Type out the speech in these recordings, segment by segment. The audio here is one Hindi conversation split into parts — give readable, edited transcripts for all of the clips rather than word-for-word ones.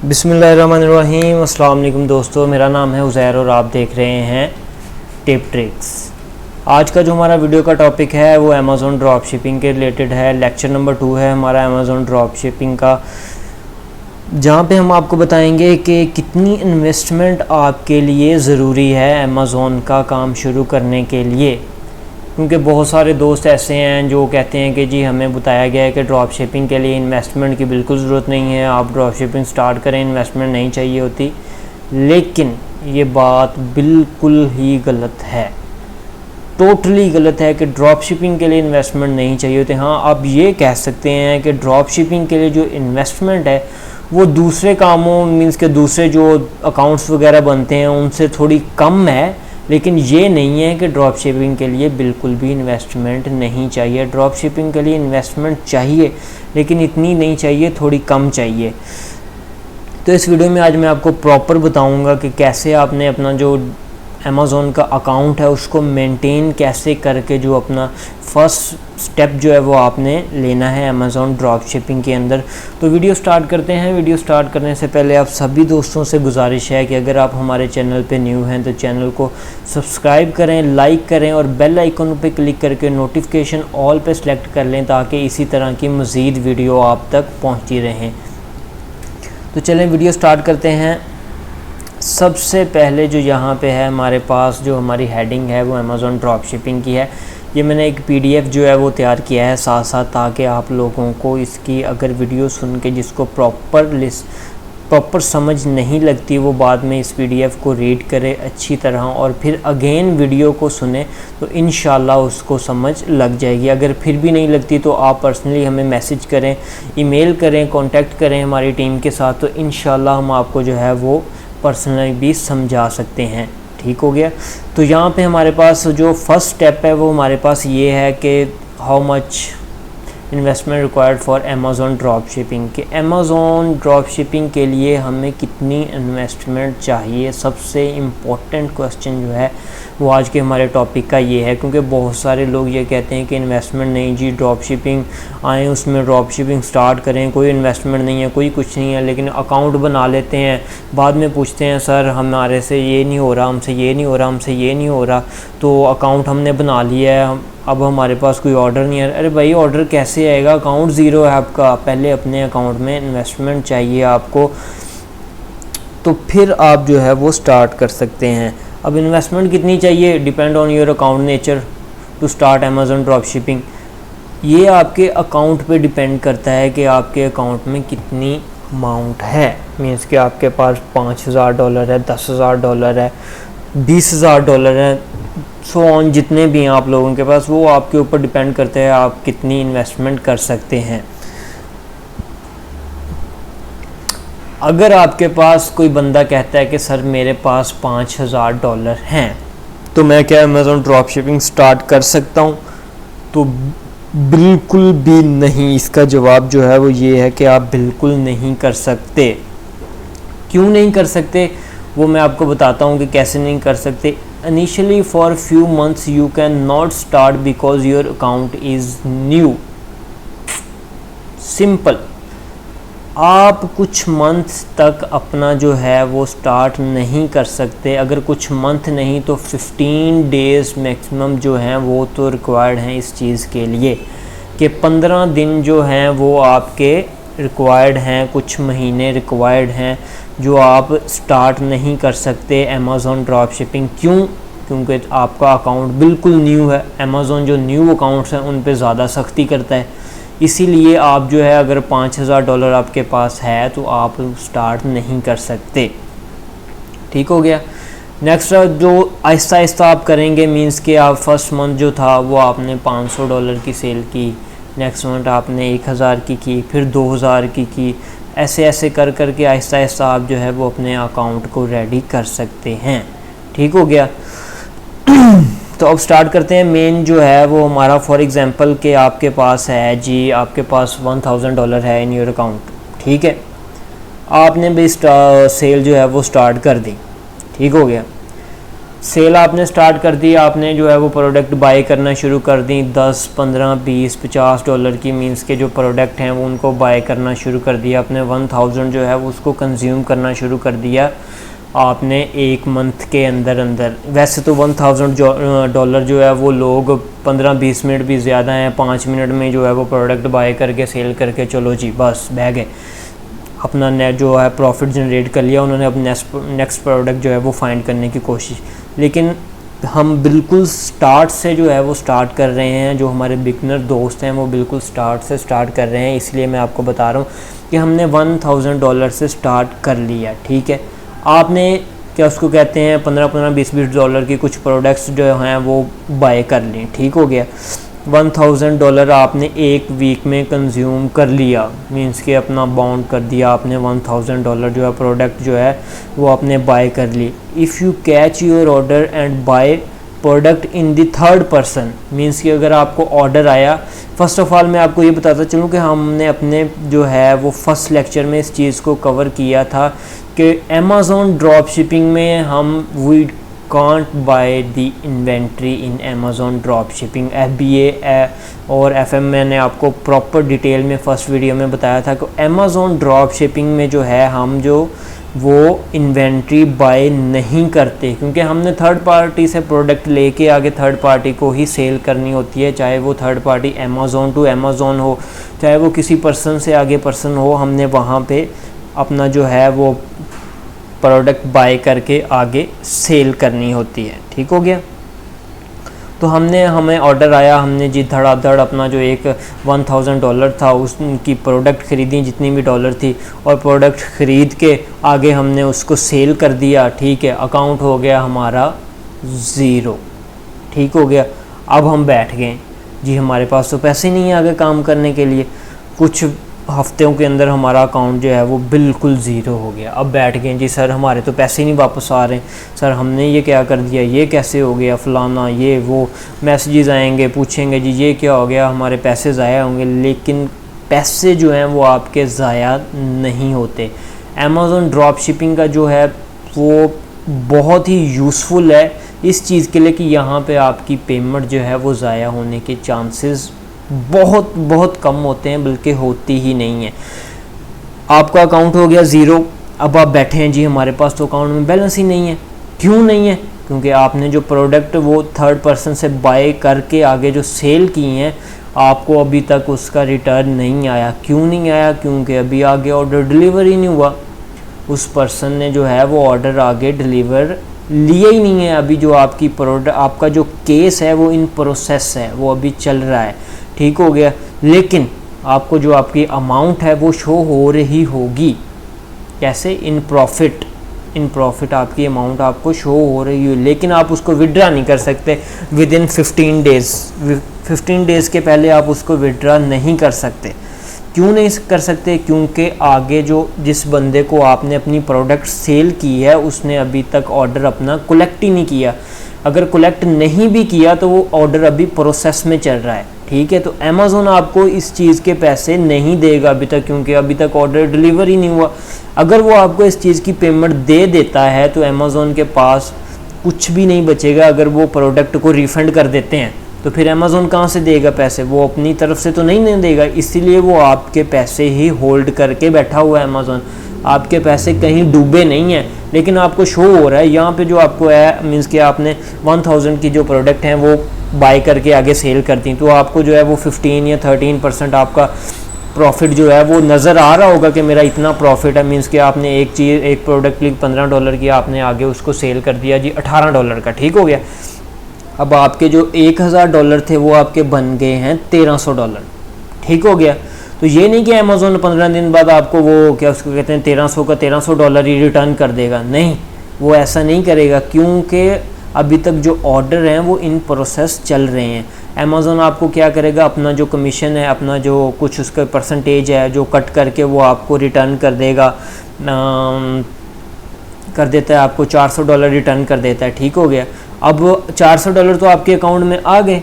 बिस्मिल्लाहिर्रहमानिर्रहीम। अस्सलाम वालेकुम दोस्तों, मेरा नाम है उज़ैर और आप देख रहे हैं टिप ट्रिक्स। आज का जो हमारा वीडियो का टॉपिक है वो अमेज़ॉन ड्रॉप शिपिंग के रिलेटेड है। लेक्चर नंबर 2 है हमारा अमेज़ॉन ड्रॉप शिपिंग का, जहाँ पे हम आपको बताएंगे कि कितनी इन्वेस्टमेंट आपके लिए ज़रूरी है अमेज़ॉन का काम शुरू करने के लिए। क्योंकि बहुत सारे दोस्त ऐसे हैं जो कहते हैं कि जी हमें बताया गया है कि ड्रॉप शिपिंग के लिए इन्वेस्टमेंट की बिल्कुल ज़रूरत नहीं है, आप ड्रॉप शिपिंग स्टार्ट करें, इन्वेस्टमेंट नहीं चाहिए होती। लेकिन ये बात बिल्कुल ही गलत है, टोटली गलत है कि ड्रॉप शिपिंग के लिए इन्वेस्टमेंट नहीं चाहिए होती। हाँ, आप ये कह सकते हैं कि ड्रॉप शिपिंग के लिए जो इन्वेस्टमेंट है वो दूसरे कामों मीन्स के दूसरे जो अकाउंट्स वगैरह बनते हैं उनसे थोड़ी कम है, लेकिन ये नहीं है कि ड्रॉप शिपिंग के लिए बिल्कुल भी इन्वेस्टमेंट नहीं चाहिए। ड्रॉप शिपिंग के लिए इन्वेस्टमेंट चाहिए, लेकिन इतनी नहीं चाहिए, थोड़ी कम चाहिए। तो इस वीडियो में आज मैं आपको प्रॉपर बताऊंगा कि कैसे आपने अपना जो अमेज़ॉन का अकाउंट है उसको मेंटेन कैसे करके जो अपना फर्स्ट स्टेप जो है वो आपने लेना है अमेज़ॉन ड्रॉप शिपिंग के अंदर। तो वीडियो स्टार्ट करते हैं। वीडियो स्टार्ट करने से पहले आप सभी दोस्तों से गुजारिश है कि अगर आप हमारे चैनल पे न्यू हैं तो चैनल को सब्सक्राइब करें, लाइक करें और बेल आइकन पे क्लिक करके नोटिफिकेशन ऑल पे सेलेक्ट कर लें ताकि इसी तरह की मज़ीद वीडियो आप तक पहुँचती रहें। तो चलें वीडियो स्टार्ट करते हैं। सबसे पहले जो यहाँ पे है हमारे पास जो हमारी हेडिंग है वो अमेज़ॉन ड्रॉप शिपिंग की है। ये मैंने एक पीडीएफ जो है वो तैयार किया है साथ साथ, ताकि आप लोगों को इसकी अगर वीडियो सुन के जिसको प्रॉपर समझ नहीं लगती वो बाद में इस पीडीएफ को रीड करे अच्छी तरह और फिर अगेन वीडियो को सुने तो इंशाल्लाह उसको समझ लग जाएगी। अगर फिर भी नहीं लगती तो आप पर्सनली हमें मैसेज करें, ईमेल करें, कांटेक्ट करें हमारी टीम के साथ, तो इंशाल्लाह हम आपको जो है वो पर्सनली भी समझा सकते हैं। ठीक हो गया। तो यहाँ पे हमारे पास जो फर्स्ट स्टेप है वो हमारे पास ये है कि how much investment required for Amazon drop shipping. के अमेज़ॉन ड्रॉप शिपिंग के लिए हमें कितनी इन्वेस्टमेंट चाहिए, सबसे इम्पोर्टेंट क्वेश्चन जो है वो आज के हमारे टॉपिक का ये है। क्योंकि बहुत सारे लोग ये कहते हैं कि इन्वेस्टमेंट नहीं जी, ड्रॉप शिपिंग आएँ उसमें ड्रॉप शिपिंग स्टार्ट करें, कोई इन्वेस्टमेंट नहीं है, कोई कुछ नहीं है, लेकिन अकाउंट बना लेते हैं, बाद में पूछते हैं सर हमारे से ये नहीं हो रहा, हमसे ये नहीं हो रहा, हमसे ये नहीं हो रहा, तो अकाउंट हमने बना लिया है, अब हमारे पास कोई ऑर्डर नहीं है। अरे भाई ऑर्डर कैसे आएगा, अकाउंट ज़ीरो है आपका, पहले अपने अकाउंट में इन्वेस्टमेंट चाहिए आपको, तो फिर आप जो है वो स्टार्ट कर सकते हैं। अब इन्वेस्टमेंट कितनी चाहिए, depend on your account nature to start Amazon drop shipping. ये आपके अकाउंट पे डिपेंड करता है कि आपके अकाउंट में कितनी अमाउंट है। मीन्स कि आपके पास $5000 है, $10,000 है, $20,000 है, सो ऑन जितने भी हैं आप लोगों के पास, वो आपके ऊपर डिपेंड करते हैं आप कितनी इन्वेस्टमेंट कर सकते हैं। अगर आपके पास कोई बंदा कहता है कि सर मेरे पास $5000 हैं तो मैं क्या अमेज़ॉन ड्रॉप शिपिंग स्टार्ट कर सकता हूँ, तो बिल्कुल भी नहीं। इसका जवाब जो है वो ये है कि आप बिल्कुल नहीं कर सकते। क्यों नहीं कर सकते वो मैं आपको बताता हूँ कि कैसे नहीं कर सकते। Initially for few months you can not start because your account is new. Simple. आप कुछ मंथ तक अपना जो है वो स्टार्ट नहीं कर सकते। अगर कुछ मंथ नहीं तो 15 डेज़ मैक्सिमम जो हैं वो तो रिक्वायर्ड हैं इस चीज़ के लिए, कि 15 दिन जो हैं वो आपके रिक्वायर्ड हैं, कुछ महीने रिक्वायर्ड हैं जो आप स्टार्ट नहीं कर सकते अमेज़ॉन ड्रॉप शिपिंग। क्यों? क्योंकि आपका अकाउंट बिल्कुल न्यू है। अमेज़ॉन जो न्यू अकाउंट्स हैं उन पे ज़्यादा सख्ती करता है, इसीलिए आप जो है अगर $5000 आपके पास है तो आप स्टार्ट नहीं कर सकते। ठीक हो गया। नेक्स्ट जो आहिस्ता आहिस्ता आप करेंगे, मींस कि आप फर्स्ट मंथ जो था वो आपने $500 की सेल की, नेक्स्ट मंथ आपने 1000 की, फिर 2000 की, ऐसे ऐसे कर कर के आहिस्ता आहिस्ता आप जो है वो अपने अकाउंट को रेडी कर सकते हैं। ठीक हो गया। तो अब स्टार्ट करते हैं। मेन जो है वो हमारा फॉर एग्जांपल कि आपके पास है जी, आपके पास $1000 है इन योर अकाउंट। ठीक है, आपने भी सेल जो है वो स्टार्ट कर दी। ठीक हो गया। सेल आपने स्टार्ट कर दी, आपने जो है वो प्रोडक्ट बाय करना शुरू कर दी, 10, 15, 20, $50 की मींस के जो प्रोडक्ट हैं वो उनको बाय करना शुरू कर दिया, आपने 1000 जो है वो उसको कंज्यूम करना शुरू कर दिया आपने एक मंथ के अंदर अंदर। वैसे तो $1000 जो है वो लोग 15-20 मिनट भी ज़्यादा हैं, 5 मिनट में जो है वो प्रोडक्ट बाय करके सेल करके चलो जी बस बह गए, अपना नेट जो है प्रॉफिट जनरेट कर लिया उन्होंने, अपने नेक्स्ट प्रोडक्ट जो है वो फाइंड करने की कोशिश। लेकिन हम बिल्कुल स्टार्ट से जो है वो स्टार्ट कर रहे हैं, जो हमारे बिगनर दोस्त हैं वो बिल्कुल स्टार्ट से स्टार्ट कर रहे हैं, इसलिए मैं आपको बता रहा हूँ कि हमने $1000 से स्टार्ट कर लिया। ठीक है, आपने क्या उसको कहते हैं 15-15, $20 की कुछ प्रोडक्ट्स जो हैं वो बाय कर ली, ठीक हो गया। $1000 आपने एक वीक में कंज्यूम कर लिया, मींस कि अपना बाउंड कर दिया आपने, $1000 जो है प्रोडक्ट जो है वो आपने बाय कर ली। If you catch your order and buy product in the third person, means कि अगर आपको ऑर्डर आया, फ़र्स्ट ऑफ़ ऑल मैं आपको ये बताता चलूँ कि हमने अपने जो है वो फर्स्ट लेक्चर में इस चीज़ को कवर किया था कि अमेज़ॉन ड्रॉप शिपिंग में हम we can't buy the inventory in Amazon drop shipping. FBA और FM मैंने आपको प्रॉपर डिटेल में फ़र्स्ट वीडियो में बताया था कि अमेज़ॉन ड्रॉप शिपिंग में जो है हम जो वो इन्वेंट्री बाय नहीं करते, क्योंकि हमने थर्ड पार्टी से प्रोडक्ट लेके आगे थर्ड पार्टी को ही सेल करनी होती है, चाहे वो third party Amazon to Amazon हो, चाहे वो किसी पर्सन से आगे पर्सन हो, हमने वहाँ पे अपना जो है वो प्रोडक्ट बाय करके आगे सेल करनी होती है। ठीक हो गया। तो हमें ऑर्डर आया, हमने जी धड़ाधड़ अपना जो एक $1000 था उसकी प्रोडक्ट ख़रीदी जितनी भी डॉलर थी, और प्रोडक्ट ख़रीद के आगे हमने उसको सेल कर दिया। ठीक है, अकाउंट हो गया हमारा 0। ठीक हो गया। अब हम बैठ गए जी, हमारे पास तो पैसे नहीं है आगे काम करने के लिए। कुछ हफ्तों के अंदर हमारा अकाउंट जो है वो बिल्कुल ज़ीरो हो गया। अब बैठ गए जी सर हमारे तो पैसे नहीं वापस आ रहे, सर हमने ये क्या कर दिया, ये कैसे हो गया, फ़लाना ये वो, मैसेजेस आएंगे पूछेंगे जी ये क्या हो गया, हमारे पैसे ज़ाया होंगे। लेकिन पैसे जो हैं वो आपके ज़ाया नहीं होते। अमेज़ॉन ड्रॉप शिपिंग का जो है वो बहुत ही यूज़फुल है इस चीज़ के लिए कि यहाँ पे आपकी पेमेंट जो है वो ज़ाया होने के चांसेस बहुत बहुत कम होते हैं, बल्कि होती ही नहीं है। आपका अकाउंट हो गया 0। अब आप बैठे हैं जी हमारे पास तो अकाउंट में बैलेंस ही नहीं है। क्यों नहीं है? क्योंकि आपने जो प्रोडक्ट वो थर्ड पर्सन से बाय करके आगे जो सेल की हैं आपको अभी तक उसका रिटर्न नहीं आया। क्यों नहीं आया? क्योंकि अभी आगे ऑर्डर डिलीवर ही नहीं हुआ। उस पर्सन ने जो है वो ऑर्डर आगे डिलीवर लिया ही नहीं है। अभी जो आपकी प्रोडक्ट आपका जो केस है वो इन प्रोसेस है, वो अभी चल रहा है। ठीक हो गया। लेकिन आपको जो आपकी अमाउंट है वो शो हो रही होगी। कैसे? इन प्रॉफिट आपकी अमाउंट आपको शो हो रही है, लेकिन आप उसको विड्रा नहीं कर सकते विद इन 15 डेज़। 15 डेज़ के पहले आप उसको विड्रा नहीं कर सकते। क्यों नहीं कर सकते? क्योंकि आगे जो जिस बंदे को आपने अपनी प्रोडक्ट सेल की है उसने अभी तक ऑर्डर अपना कलेक्ट ही नहीं किया। अगर कलेक्ट नहीं भी किया तो वो ऑर्डर अभी प्रोसेस में चल रहा है। ठीक है, तो अमेज़ॉन आपको इस चीज़ के पैसे नहीं देगा अभी तक, क्योंकि अभी तक ऑर्डर डिलीवर ही नहीं हुआ। अगर वो आपको इस चीज़ की पेमेंट दे देता है तो अमेज़ॉन के पास कुछ भी नहीं बचेगा। अगर वो प्रोडक्ट को रिफ़ंड कर देते हैं तो फिर अमेज़ॉन कहाँ से देगा पैसे? वो अपनी तरफ से तो नहीं देगा। इसीलिए वो आपके पैसे ही होल्ड करके बैठा हुआ है अमेज़ॉन। आपके पैसे कहीं डूबे नहीं हैं, लेकिन आपको शो हो रहा है यहाँ पे जो आपको है, मीन्स कि आपने 1000 की जो प्रोडक्ट हैं वो बाय करके आगे सेल करती, तो आपको जो है वो 15 या 13% आपका प्रॉफिट जो है वो नज़र आ रहा होगा कि मेरा इतना प्रॉफिट है। मीन्स कि आपने एक प्रोडक्ट ली $15 की, आपने आगे उसको सेल कर दिया जी $18 का। ठीक हो गया। अब आपके जो $1000 थे वो आपके बन गए हैं $1300। ठीक हो गया। तो ये नहीं कि अमेज़ॉन 15 दिन बाद आपको वो क्या उसको कहते हैं $1300 का $1300 ही रिटर्न कर देगा। नहीं, वो ऐसा नहीं करेगा, क्योंकि अभी तक जो ऑर्डर हैं वो इन प्रोसेस चल रहे हैं। अमेज़ॉन आपको क्या करेगा, अपना जो कमीशन है, अपना जो कुछ उसका परसेंटेज है जो कट करके वो आपको रिटर्न कर देगा, कर देता है, आपको $400 रिटर्न कर देता है। ठीक हो गया। अब $400 तो आपके अकाउंट में आ गए,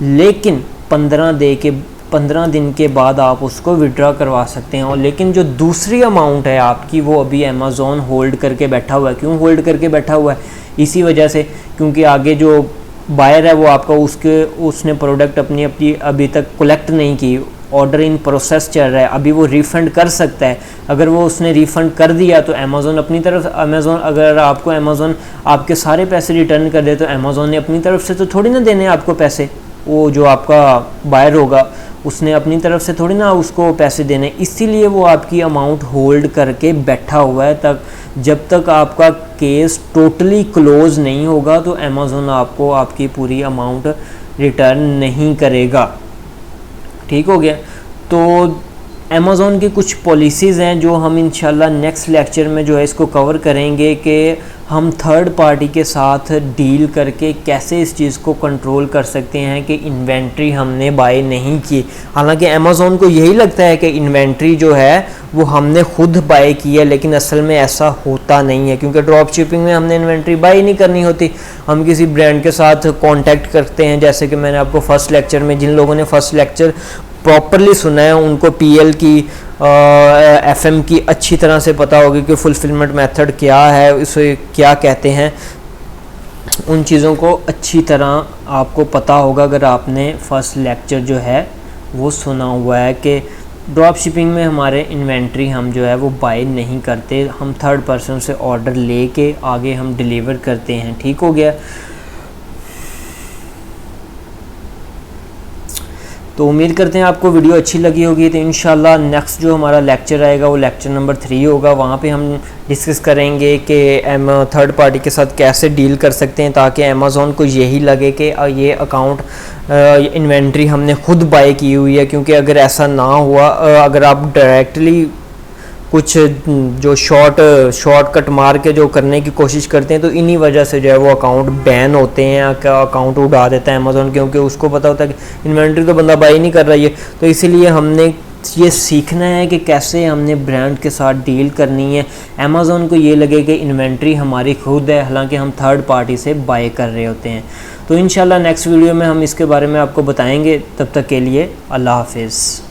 लेकिन 15 डे के 15 दिन के बाद आप उसको विड्रॉ करवा सकते हैं। और लेकिन जो दूसरी अमाउंट है आपकी वो अभी अमेज़ॉन होल्ड करके बैठा हुआ है। क्यों होल्ड करके बैठा हुआ है? इसी वजह से क्योंकि आगे जो बायर है वो आपका उसने प्रोडक्ट अपनी अभी तक कलेक्ट नहीं की, ऑर्डर इन प्रोसेस चल रहा है, अभी वो रिफ़ंड कर सकता है। अगर वो उसने रिफ़ंड कर दिया तो अमेज़ॉन अपनी तरफ अगर आपको अमेज़ॉन आपके सारे पैसे रिटर्न कर दे तो अमेज़ॉन ने अपनी तरफ से तो थोड़ी ना देने आपको पैसे, वो जो आपका बायर होगा उसने अपनी तरफ से थोड़ी ना उसको पैसे देने, इसीलिए वो आपकी अमाउंट होल्ड करके बैठा हुआ है। तक जब तक आपका केस टोटली क्लोज़ नहीं होगा तो अमेज़ॉन आपको आपकी पूरी अमाउंट रिटर्न नहीं करेगा। ठीक हो गया। तो अमेज़ॉन की कुछ पॉलिसीज़ हैं जो हम इंशाल्लाह नेक्स्ट लेक्चर में जो है इसको कवर करेंगे कि हम थर्ड पार्टी के साथ डील करके कैसे इस चीज़ को कंट्रोल कर सकते हैं कि इन्वेंट्री हमने बाय नहीं की। हालांकि अमेज़ॉन को यही लगता है कि इन्वेंट्री जो है वो हमने खुद बाय की है, लेकिन असल में ऐसा होता नहीं है, क्योंकि ड्रॉप शिपिंग में हमने इन्वेंट्री बाय नहीं करनी होती। हम किसी ब्रांड के साथ कांटेक्ट करते हैं, जैसे कि मैंने आपको फर्स्ट लेक्चर में, जिन लोगों ने फर्स्ट लेक्चर प्रॉपरली सुना है उनको पीएल की एफएम की अच्छी तरह से पता होगी कि फुलफिलमेंट मेथड क्या है, उसे क्या कहते हैं, उन चीज़ों को अच्छी तरह आपको पता होगा अगर आपने फर्स्ट लेक्चर जो है वो सुना हुआ है कि ड्रॉप शिपिंग में हमारे इन्वेंट्री हम जो है वो बाय नहीं करते, हम थर्ड पर्सन से ऑर्डर लेके आगे हम डिलीवर करते हैं। ठीक हो गया। तो उम्मीद करते हैं आपको वीडियो अच्छी लगी होगी। तो इंशाल्लाह नेक्स्ट जो हमारा लेक्चर आएगा वो लेक्चर नंबर 3 होगा। वहाँ पे हम डिस्कस करेंगे कि थर्ड पार्टी के साथ कैसे डील कर सकते हैं ताकि अमेज़ॉन को यही लगे कि ये अकाउंट इन्वेंट्री हमने खुद बाय की हुई है। क्योंकि अगर ऐसा ना हुआ, अगर आप डायरेक्टली कुछ जो शॉर्टकट मार के जो करने की कोशिश करते हैं तो इन्हीं वजह से जो है वो अकाउंट बैन होते हैं, अकाउंट उड़ा देता है अमेज़ॉन, क्योंकि उसको पता होता है कि इन्वेंट्री तो बंदा बाई नहीं कर रहा है। तो इसीलिए हमने ये सीखना है कि कैसे हमने ब्रांड के साथ डील करनी है। अमेज़ॉन को ये लगे कि इन्वेंट्री हमारी खुद है, हालांकि हम थर्ड पार्टी से बाय कर रहे होते हैं। तो इंशाल्लाह नेक्स्ट वीडियो में हम इसके बारे में आपको बताएंगे। तब तक के लिए अल्लाह हाफिज़।